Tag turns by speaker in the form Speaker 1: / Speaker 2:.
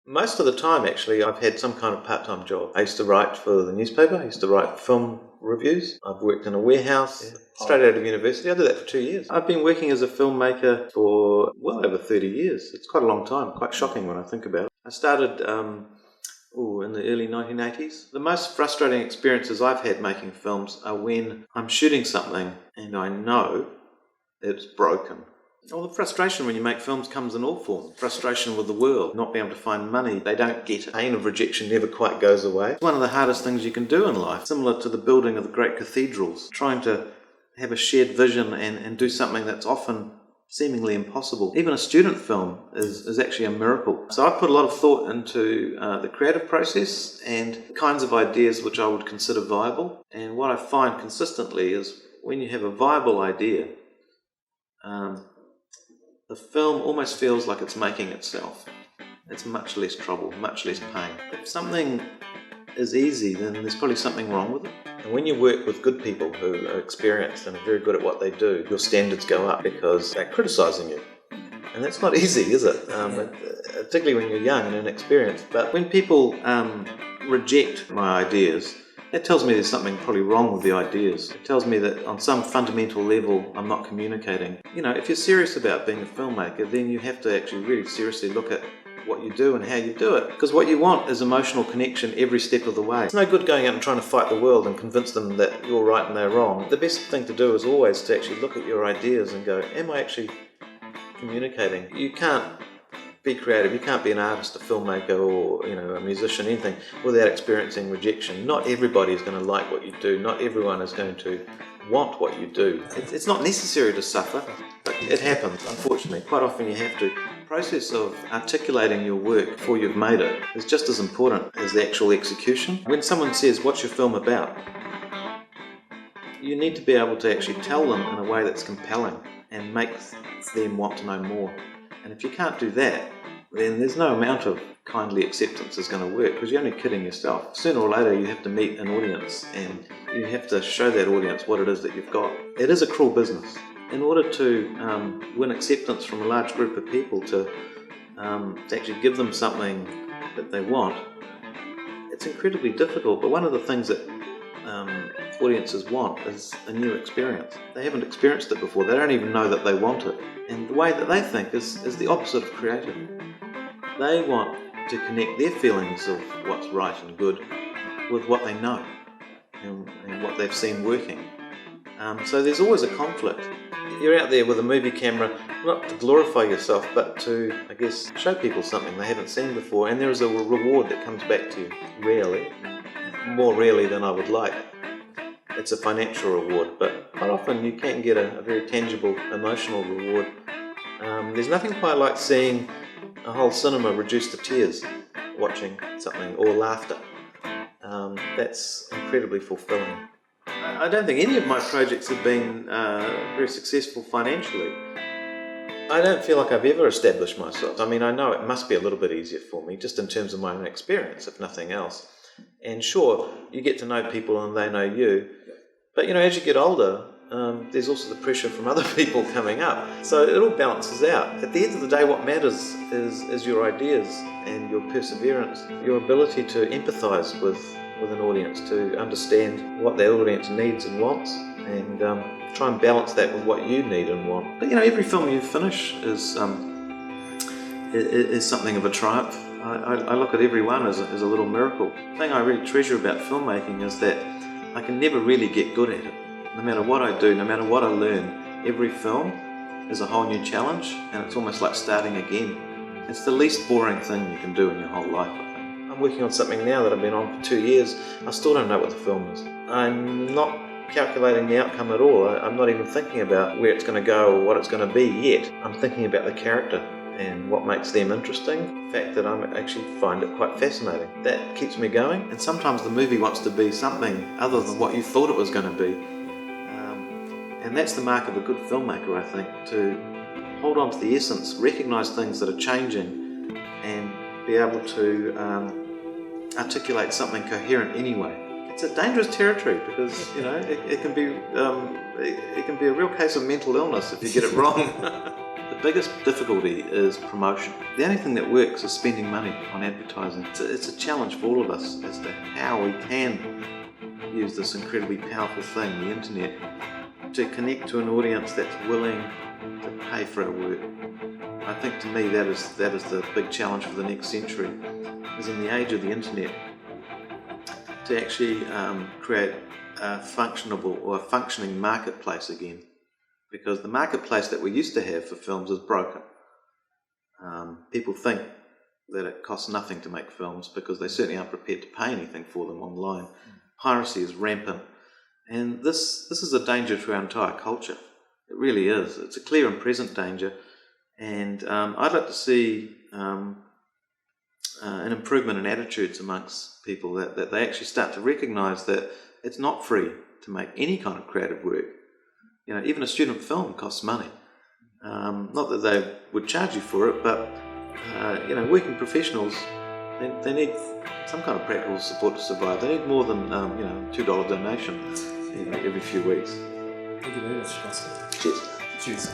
Speaker 1: Most of the time, actually, I've had some kind of part-time job. I used to write for the newspaper. I used to write film reviews. I've worked in a warehouse straight out of university. I did that for 2 years. I've been working as a filmmaker for well over 30 years. It's quite a long time, quite shocking when I think about it. I started in the early 1980s. The most frustrating experiences I've had making films are when I'm shooting something and I know it's broken. Well, the frustration when you make films comes in all forms. Frustration with the world, not being able to find money. They don't get it. Pain of rejection never quite goes away. It's one of the hardest things you can do in life, similar to the building of the great cathedrals. Trying to have a shared vision and do something that's often seemingly impossible. Even a student film is actually a miracle. So I put a lot of thought into the creative process and kinds of ideas which I would consider viable. And what I find consistently is when you have a viable idea, the film almost feels like it's making itself. It's much less trouble, much less pain. If something is easy, then there's probably something wrong with it. And when you work with good people who are experienced and are very good at what they do, your standards go up because they're criticising you. And that's not easy, is it? Particularly when you're young and inexperienced. But when people reject my ideas, that tells me there's something probably wrong with the ideas. It tells me that on some fundamental level I'm not communicating. You know, if you're serious about being a filmmaker, then you have to actually really seriously look at what you do and how you do it. Because what you want is emotional connection every step of the way. It's no good going out and trying to fight the world and convince them that you're right and they're wrong. The best thing to do is always to actually look at your ideas and go, am I actually communicating? You can't be creative. You can't be an artist, a filmmaker, or a musician, anything, without experiencing rejection. Not everybody is going to like what you do. Not everyone is going to want what you do. It's not necessary to suffer, but it happens, unfortunately. Quite often you have to. The process of articulating your work before you've made it is just as important as the actual execution. When someone says, "What's your film about?" you need to be able to actually tell them in a way that's compelling and makes them want to know more. And if you can't do that, then there's no amount of kindly acceptance is going to work, because you're only kidding yourself. Sooner or later you have to meet an audience and you have to show that audience what it is that you've got. It is a cruel business. In order to win acceptance from a large group of people, to actually give them something that they want, it's incredibly difficult. But one of the things that audiences want is a new experience. They haven't experienced it before. They don't even know that they want it. And the way that they think is the opposite of creative. They want to connect their feelings of what's right and good with what they know and what they've seen working. So there's always a conflict. You're out there with a movie camera, not to glorify yourself, but to, I guess, show people something they haven't seen before. And there is a reward that comes back to you, rarely, more rarely than I would like. It's a financial reward, but quite often you can get a very tangible emotional reward. There's nothing quite like seeing a whole cinema reduced to tears watching something, or laughter. That's incredibly fulfilling. I don't think any of my projects have been very successful financially. I don't feel like I've ever established myself. I mean, I know it must be a little bit easier for me, just in terms of my own experience, if nothing else. And sure, you get to know people and they know you. But, as you get older, there's also the pressure from other people coming up. So it all balances out. At the end of the day, what matters is your ideas and your perseverance, your ability to empathise with an audience, to understand what that audience needs and wants, and try and balance that with what you need and want. But, every film you finish is something of a triumph. I look at every one as a little miracle. The thing I really treasure about filmmaking is that I can never really get good at it. No matter what I do, no matter what I learn, every film is a whole new challenge, and it's almost like starting again. It's the least boring thing you can do in your whole life, I think. I'm working on something now that I've been on for 2 years. I still don't know what the film is. I'm not calculating the outcome at all. I'm not even thinking about where it's going to go or what it's going to be yet. I'm thinking about the character and what makes them interesting. The fact that I actually find it quite fascinating. That keeps me going. And sometimes the movie wants to be something other than what you thought it was going to be. And that's the mark of a good filmmaker, I think, to hold on to the essence, recognise things that are changing, and be able to articulate something coherent anyway. It's a dangerous territory because, it can be a real case of mental illness if you get it wrong. biggest difficulty is promotion. The only thing that works is spending money on advertising. It's a challenge for all of us as to how we can use this incredibly powerful thing, the internet, to connect to an audience that's willing to pay for our work. I think to me that is the big challenge for the next century, is in the age of the internet, to actually create a functioning marketplace again. Because the marketplace that we used to have for films is broken. People think that it costs nothing to make films because they certainly aren't prepared to pay anything for them online. Piracy is rampant. And this is a danger to our entire culture. It really is. It's a clear and present danger. And I'd like to see an improvement in attitudes amongst people, that they actually start to recognise that it's not free to make any kind of creative work. You know, even a student film costs money. Not that they would charge you for it, but you know, working professionals, they need some kind of practical support to survive. They need more than you know, $2 donation every few weeks.
Speaker 2: Thank you very much, Costa.
Speaker 1: Cheers.
Speaker 2: Cheers.